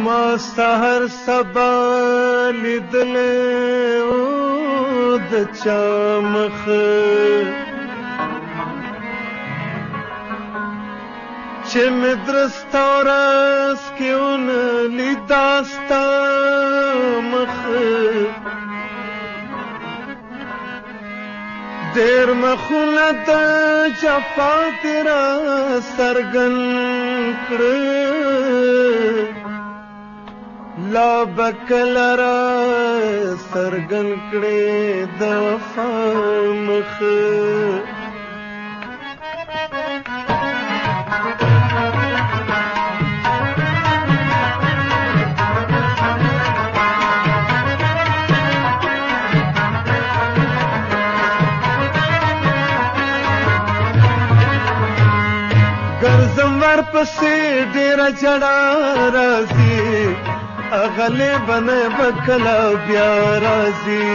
ما سحر سبا لیدلې او د چا مخ چې مې درسته ورځ کې ونلید ستا مخ ډېر مخونه د جفا دې را څرګند کړه لا به کله را څرګند کړې د وفا مخ ګرځم ورپسې ډېره جړا راځي اغلی بنه بکلا بیا راځي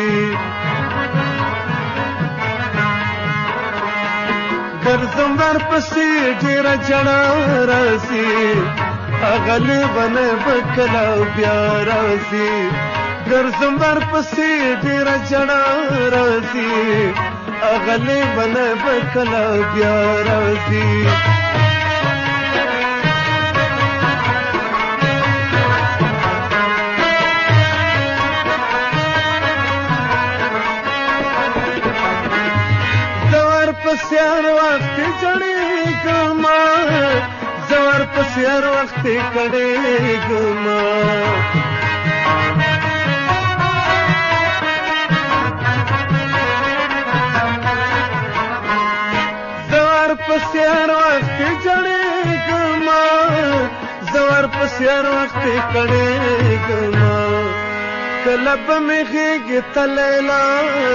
ګرځم ورپسې ډېره جړا راځي اغلی بنه بکلا بیا راځي ګرځم ورپسې ډېره جړا راځي اغلی بنه بکلا بیا راځي پسیار وقت جړېږم زور پسیار وخت کړېږم زور پسیار وخت جړېږم زور پسیار وخت کړېږم کله به مې غېږې ته لیلا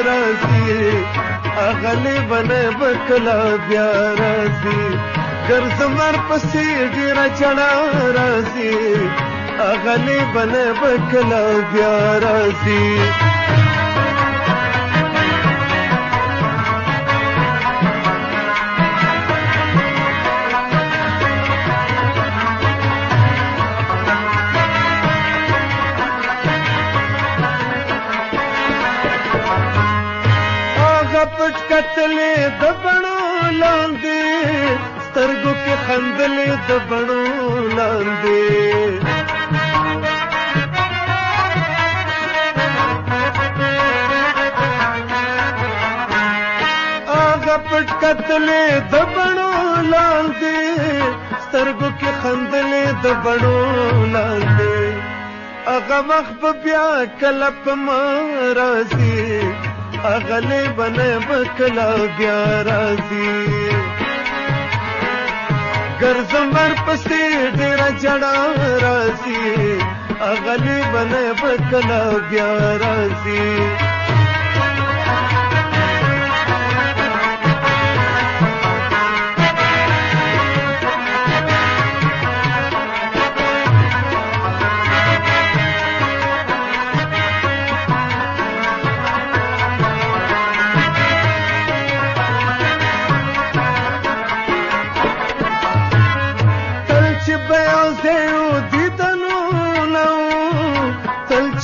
راځي اغلی بنه بکلا بیا راځي ګرځم ورپسې ډېره جړا راځي اغلی بنه بکلا بیا راځي پټ کتلې د بڼو لاندې سترګو کې خندلې د بڼو لاندې هغه پټ کتلې د بڼو لاندې سترګو کې خندلې د بڼو لاندې هغه وخت به بیا کله په ما راځي اغلی بنه بکلا بیا راځي ګرځم ورپسې ډېره جړا راځي اغلی بنه بکلا بیا راځي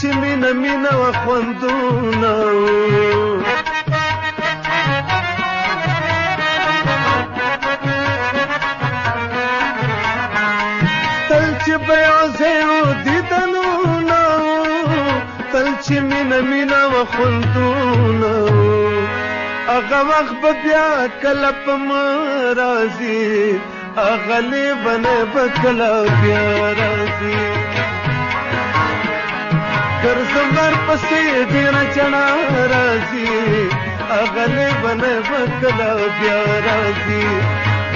چې مینه مینه و خوندونه تل چې بیازې و دیدنونه تل چې مینه مینه و خوندونه هغه وخت به بیا کله په ما راځي اغلی بنه بکلا بیا راځي ګرځم ورپسې ډېره جړا راځي اغلی بنه بکلا بیا راځي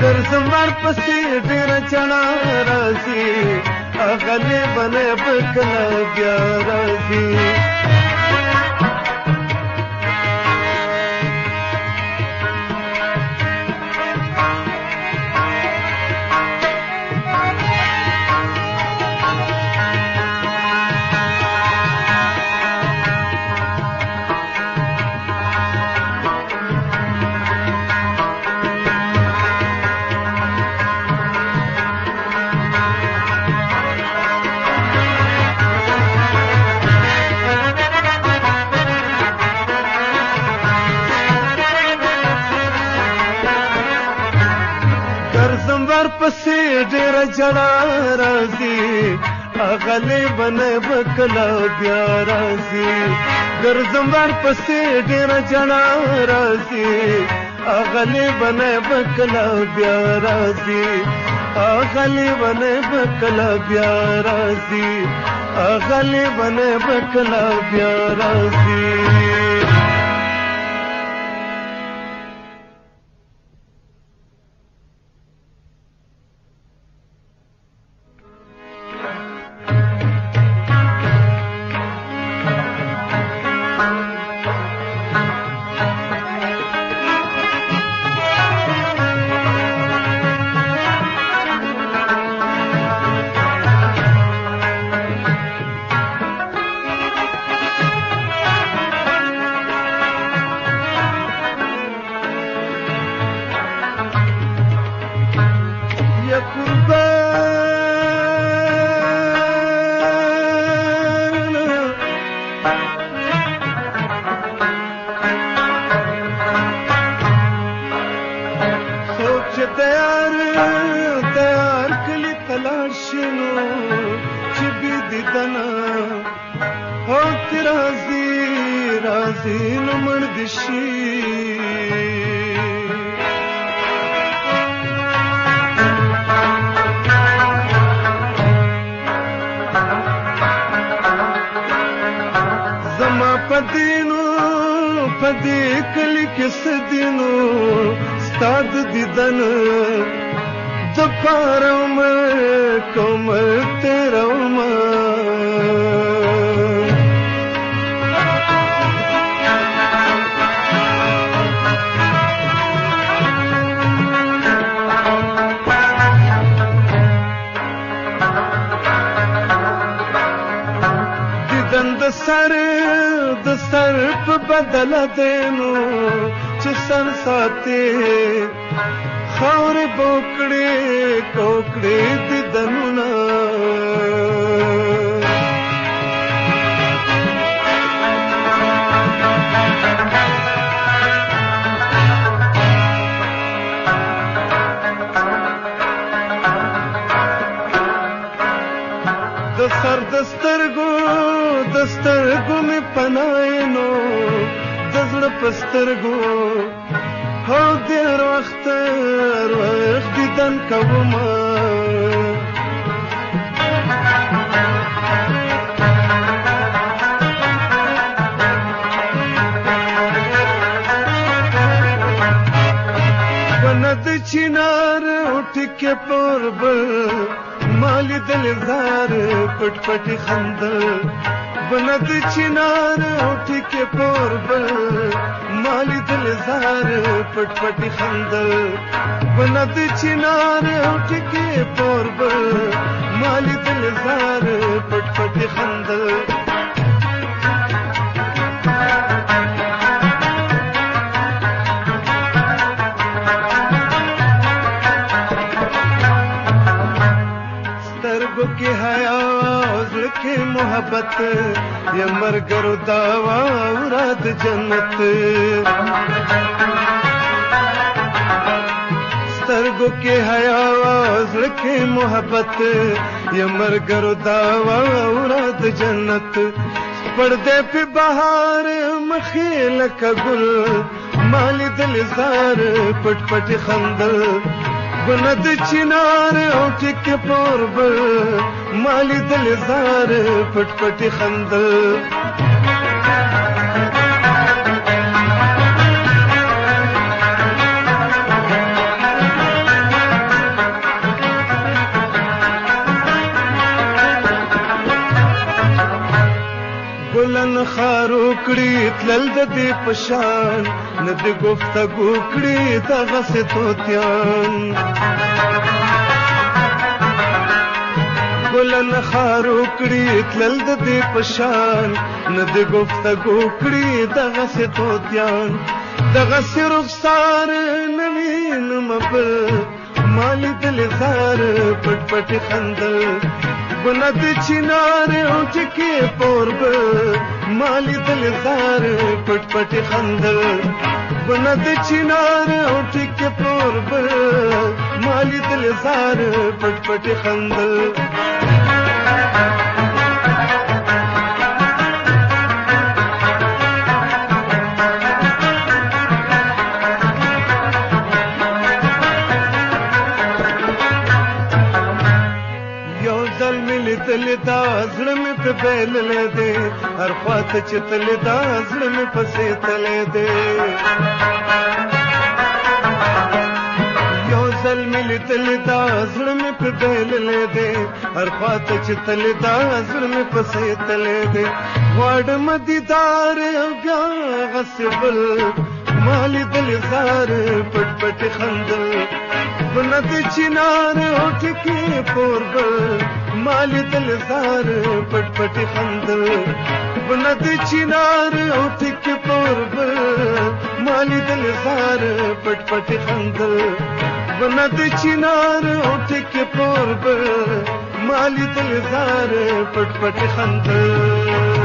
ګرځم ورپسې ډېره جړا راځي اغلی بنه بکلا بیا راځي ور پسې ډېره جړا راځي اغلې بنه بکلا بیا راځي ګرځم ور پسې ډېره جړا راځي اغلې بنه بکلا بیا راځي اغلې بنه بکلا بیا راځي اغلې بنه بکلا بیا راځي تیار کلی تلاشنو چې بي دیدنه او تی راځي راځي نو مړ دي شي زما پدې کلی کې سدینو ستاد دیدن د پارم کوم تیرم دیدن د سر په بدل دینو چې سر ساتي خاورې بوکړې کوکړې دیدنونه د سر د سترګو مې پناینو د زړه په سترګو هو ډېر وخت دیدن کومه بنه د چینار ټیکې پر بل مالی دل زار پټ پټ خندل بنه د چینار ټیکې پر بل مالی دل زار پټ پټ خندل بنه د چینار ټیکې پر بل مالی دل زار پټ پټ خندل की हया उज़्र के मोहब्बत ये मरगर दावा औरत जन्नत सरगो के हया उज़्र के मोहब्बत ये मरगर दावा औरत जन्नत पर्दे पे बहार मखील का गुल माली दिल जार पट पट खंदल بنه د چینار او ټیکې پر بل مالی دل زار پټ پټ خندل بلند خارو کړي تلل د دې پشان نه د گفتگو کړي دغه ستوتیان بلند خارو کړي تلل د دې پشان نه د گفتگو کړي دغه ستوتیان دغه رخسار نوین مبل مالی دل زار پټ پټ خندل بنه د چینار او ټیکې پر بل مالی دل زار پټ پټ خندل بنه د چینار او ټیکې پر بل مالی دل زار پټ پټ خندل دا زړه مې په بیللې دی هر خواته چې تلې دا زړه مې پسې تلې دی یو ځل مې لیدلې دا زړه مې په بیللې دی هر خواته چې تلې دا زړه مې پسې تلې دی غواړم دیدار او بیا هغسې بل ما لیدلې زار پټ پټ خندل بنه د چنار اوټ کې پوربل ما لیدل زار پټ پټ خندل بنه د چنار اوټ کې پوربل ما لیدل زار پټ پټ خندل بنه د چنار اوټ کې پوربل ما لیدل زار پټ پټ خندل